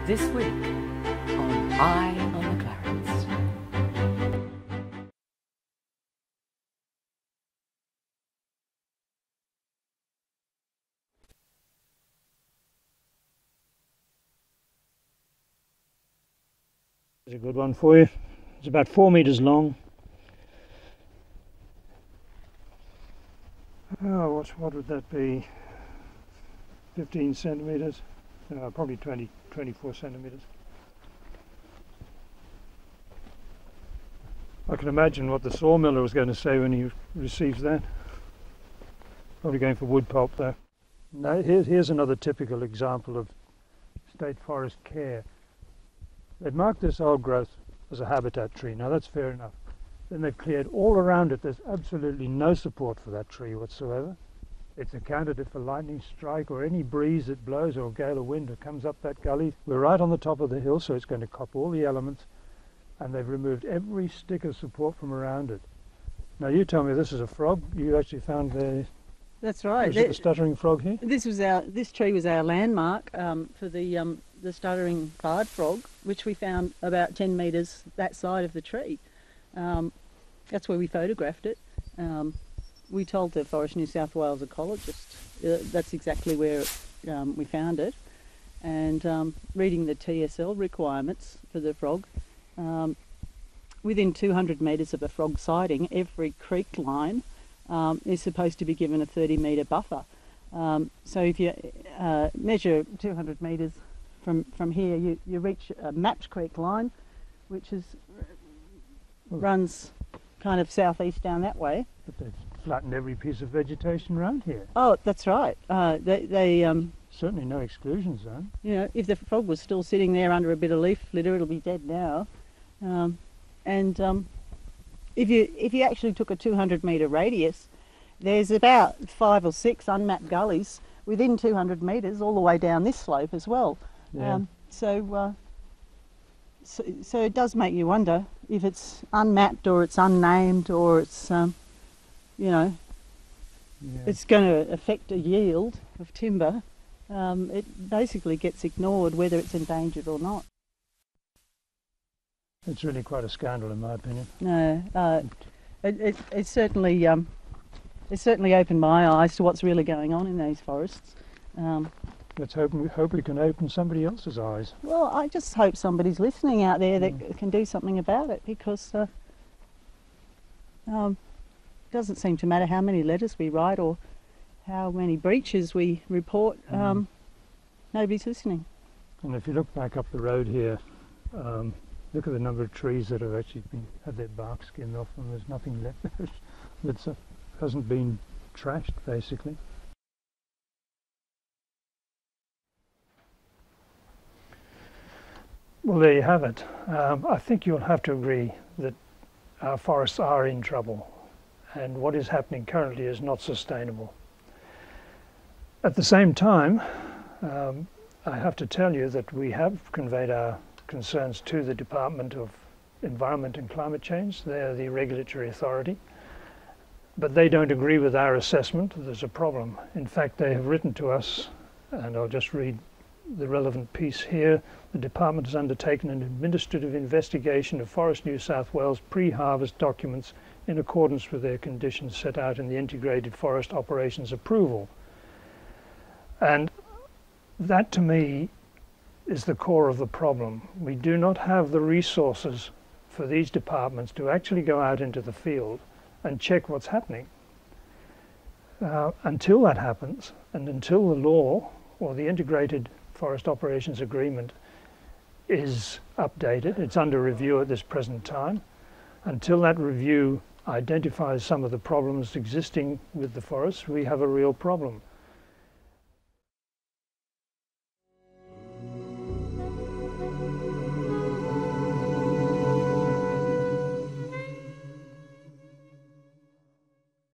This week on Eye on the Clarence. There's a good one for you. It's about 4 meters long. Oh, what would that be? 15 centimeters? Probably 24 centimeters. I can imagine what the sawmiller was going to say when he receives that. Probably going for wood pulp though. Now here's another typical example of state forest care. They've marked this old growth as a habitat tree. Now that's fair enough. Then they've cleared all around it. There's absolutely no support for that tree whatsoever. It's accounted if a lightning strike or any breeze that blows or a gale of wind that comes up that gully. We're right on the top of the hill, so it's going to cop all the elements, and they've removed every stick of support from around it. Now you tell me this is a frog. You actually found the... That's right. Was it the stuttering frog here? This tree was our landmark for the stuttering barred frog, which we found about 10 metres that side of the tree. That's where we photographed it. We told the Forest New South Wales ecologist that's exactly where we found it. And reading the TSL requirements for the frog, within 200 metres of a frog sighting, every creek line is supposed to be given a 30-metre buffer. So if you measure 200 metres from here, you reach a Maps Creek line, which runs kind of southeast down that way. But they've flattened every piece of vegetation around here. Oh, that's right. Certainly no exclusion zone. You know, if the frog was still sitting there under a bit of leaf litter, it'll be dead now. If you actually took a 200-metre radius, there's about 5 or 6 unmapped gullies within 200 metres all the way down this slope as well. Yeah. So it does make you wonder if it's unmapped or it's unnamed or it's, it's going to affect a yield of timber. It basically gets ignored whether it's endangered or not. It's really quite a scandal in my opinion. No, it certainly opened my eyes to what's really going on in these forests. Let's hope we can open somebody else's eyes. Well, I just hope somebody's listening out there that can do something about it, because it doesn't seem to matter how many letters we write or how many breaches we report. Nobody's listening. And if you look back up the road here, look at the number of trees that have actually had their bark skinned off them. There's nothing left that hasn't been trashed, basically. Well, there you have it. I think you'll have to agree that our forests are in trouble, and what is happening currently is not sustainable. At the same time, I have to tell you that we have conveyed our concerns to the Department of Environment and Climate Change. They are the regulatory authority, but they don't agree with our assessment that there's a problem. In fact, they have written to us, and I'll just read the relevant piece here. The department has undertaken an administrative investigation of Forest New South Wales pre-harvest documents in accordance with their conditions set out in the Integrated Forest Operations Approval. And that, to me, is the core of the problem. We do not have the resources for these departments to actually go out into the field and check what's happening. Until that happens, and until the law or the Integrated Forest Operations Agreement is updated, it's under review at this present time, until that review identifies some of the problems existing with the forests, we have a real problem.